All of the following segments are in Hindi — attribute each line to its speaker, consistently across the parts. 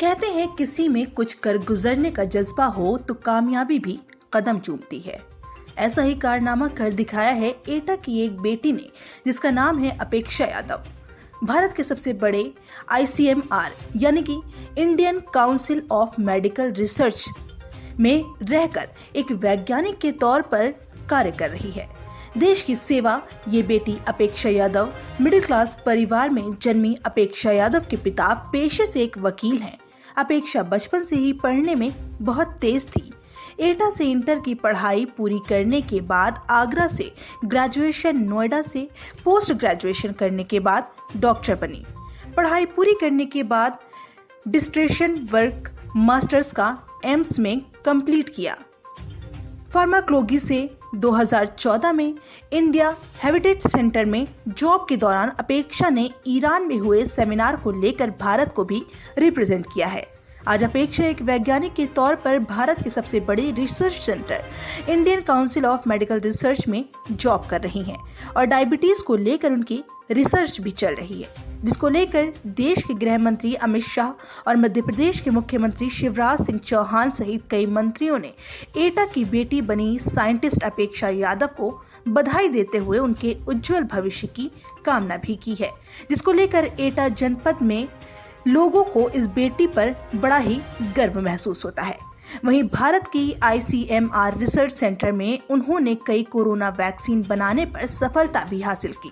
Speaker 1: कहते हैं किसी में कुछ कर गुजरने का जज्बा हो तो कामयाबी भी कदम चूमती है। ऐसा ही कारनामा कर दिखाया है एटा की एक बेटी ने, जिसका नाम है अपेक्षा यादव। भारत के सबसे बड़े ICMR यानी कि Indian council of medical research में रहकर एक वैज्ञानिक के तौर पर कार्य कर रही है। देश की सेवा ये बेटी अपेक्षा यादव मिडिल क्लास परिवार में जन्मी अपेक्षा यादव के पिता पेशे से एक वकील हैं। अपेक्षा बचपन से ही पढ़ने में बहुत तेज थी। एटा से इंटर की पढ़ाई पूरी करने के बाद आगरा से ग्रेजुएशन, नोएडा से पोस्ट ग्रेजुएशन करने के बाद डॉक्टर बनी। पढ़ाई पूरी करने के बाद डिस्ट्रेशन वर्क मास्टर्स का एम्स में कंप्लीट किया। फार्माकोलॉजी से 2014 में इंडिया हेरिटेज सेंटर में जॉब के दौरान अपेक्षा ने ईरान में हुए सेमिनार को लेकर भारत को भी रिप्रेजेंट किया है। आज अपेक्षा एक वैज्ञानिक के तौर पर भारत के सबसे बड़े research centre Indian council of medical research में जॉब कर रही हैं और डायबिटीज को लेकर उनकी रिसर्च भी चल रही है, जिसको लेकर देश के गृह मंत्री अमित शाह और मध्य प्रदेश के मुख्यमंत्री शिवराज सिंह चौहान सहित कई मंत्रियों ने एटा की बेटी बनी साइंटिस्ट अपेक्षा यादव को बधाई देते हुए उनके उज्जवल भविष्य की कामना भी की है, जिसको लेकर एटा जनपद में लोगों को इस बेटी पर बड़ा ही गर्व महसूस होता है। वहीं भारत की ICMR रिसर्च सेंटर में उन्होंने कई कोरोना वैक्सीन बनाने पर सफलता भी हासिल की।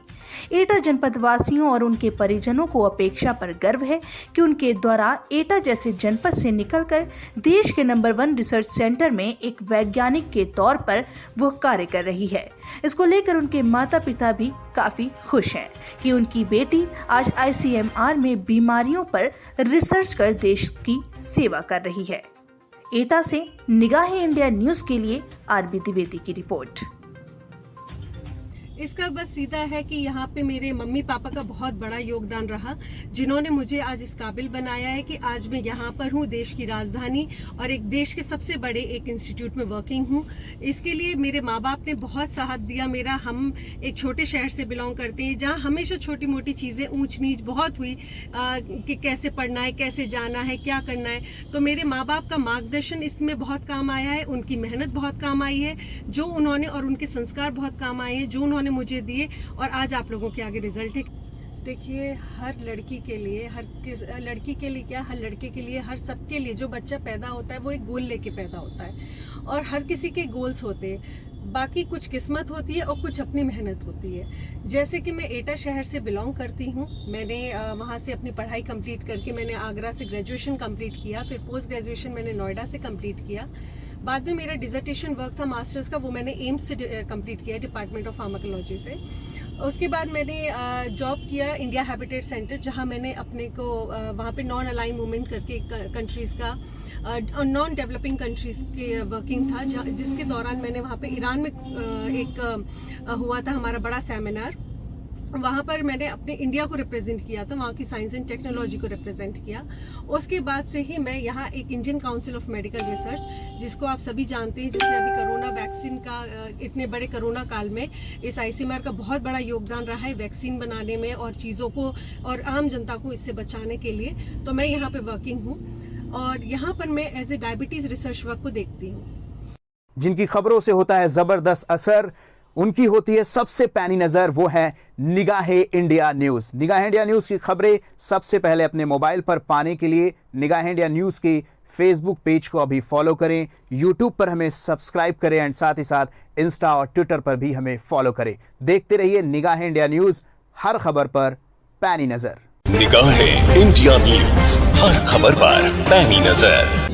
Speaker 1: एटा जनपद वासियों और उनके परिजनों को अपेक्षा पर गर्व है कि उनके द्वारा एटा जैसे जनपद से निकलकर देश के नंबर 1 रिसर्च सेंटर में एक वैज्ञानिक के तौर पर वो कार्य कर रही है। इसको लेकर उनके माता पिता भी काफी खुश हैं कि उनकी बेटी आज ICMR में बीमारियों पर रिसर्च कर देश की सेवा कर रही है। एटा से निगाहे इंडिया न्यूज के लिए आरबी द्विवेदी की रिपोर्ट।
Speaker 2: इसका बस सीधा है कि यहाँ पे मेरे मम्मी पापा का बहुत बड़ा योगदान रहा, जिन्होंने मुझे आज इस काबिल बनाया है कि आज मैं यहाँ पर हूँ, देश की राजधानी और एक देश के सबसे बड़े एक इंस्टीट्यूट में वर्किंग हूँ। इसके लिए मेरे माँ बाप ने बहुत साथ दिया मेरा। हम एक छोटे शहर से बिलोंग करते हैं जहाँ हमेशा छोटी मोटी चीज़ें ऊंच नीच बहुत हुई कि कैसे पढ़ना है, कैसे जाना है, क्या करना है। तो मेरे माँ बाप का मार्गदर्शन इसमें बहुत काम आया है, उनकी मेहनत बहुत काम आई है जो उन्होंने, और उनके संस्कार बहुत काम आए हैं जो उन्होंने मुझे दिए, और आज आप लोगों के आगे रिजल्ट है। देखिए, हर लड़की के लिए, लड़की के लिए क्या, हर लड़के के लिए, हर सबके लिए जो बच्चा पैदा होता है वो एक गोल लेके पैदा होता है और हर किसी के गोल्स होते हैं। बाकी कुछ किस्मत होती है और कुछ अपनी मेहनत होती है। जैसे कि मैं एटा शहर से बिलोंग करती हूँ। मैंने वहाँ से अपनी पढ़ाई कंप्लीट करके मैंने आगरा से ग्रेजुएशन कंप्लीट किया, फिर पोस्ट ग्रेजुएशन मैंने नोएडा से कंप्लीट किया। बाद में मेरा डिसर्टेशन वर्क था मास्टर्स का, वो मैंने एम्स से कंप्लीट किया, डिपार्टमेंट ऑफ फार्माकोलॉजी से। उसके बाद मैंने जॉब किया इंडिया हेरिटेज सेंटर, जहाँ मैंने अपने को वहाँ पे नॉन अलाइन मूवमेंट करके कंट्रीज़ का, नॉन डेवलपिंग कंट्रीज़ के वर्किंग था, जिसके दौरान मैंने वहाँ पे ईरान में एक हुआ था हमारा बड़ा सेमिनार। वहाँ पर मैंने अपने इंडिया को रिप्रेजेंट किया था, वहाँ की साइंस एंड टेक्नोलॉजी को रिप्रेजेंट किया। उसके बाद से ही मैं यहाँ एक Indian council of medical research, जिसको आप सभी जानते हैं, जिसने अभी कोरोना वैक्सीन का, इतने बड़े कोरोना काल में इस ICMR का बहुत बड़ा योगदान रहा है वैक्सीन बनाने में और चीज़ों को और आम जनता को इससे बचाने के लिए। तो मैं यहाँ पे वर्किंग हूँ और यहाँ पर मैं as a diabetes research work को देखती हूँ।
Speaker 3: जिनकी खबरों से होता है जबरदस्त असर, उनकी होती है सबसे पैनी नजर, वो है निगाहे इंडिया न्यूज। निगाहे इंडिया न्यूज की खबरें सबसे पहले अपने मोबाइल पर पाने के लिए निगाहे इंडिया न्यूज के फेसबुक पेज को अभी फॉलो करें, यूट्यूब पर हमें सब्सक्राइब करें एंड साथ ही साथ इंस्टा और ट्विटर पर भी हमें फॉलो करें। देखते रहिए निगाहे इंडिया न्यूज, हर खबर पर पैनी नजर।
Speaker 4: निगाहे इंडिया न्यूज, हर खबर पर पैनी नजर।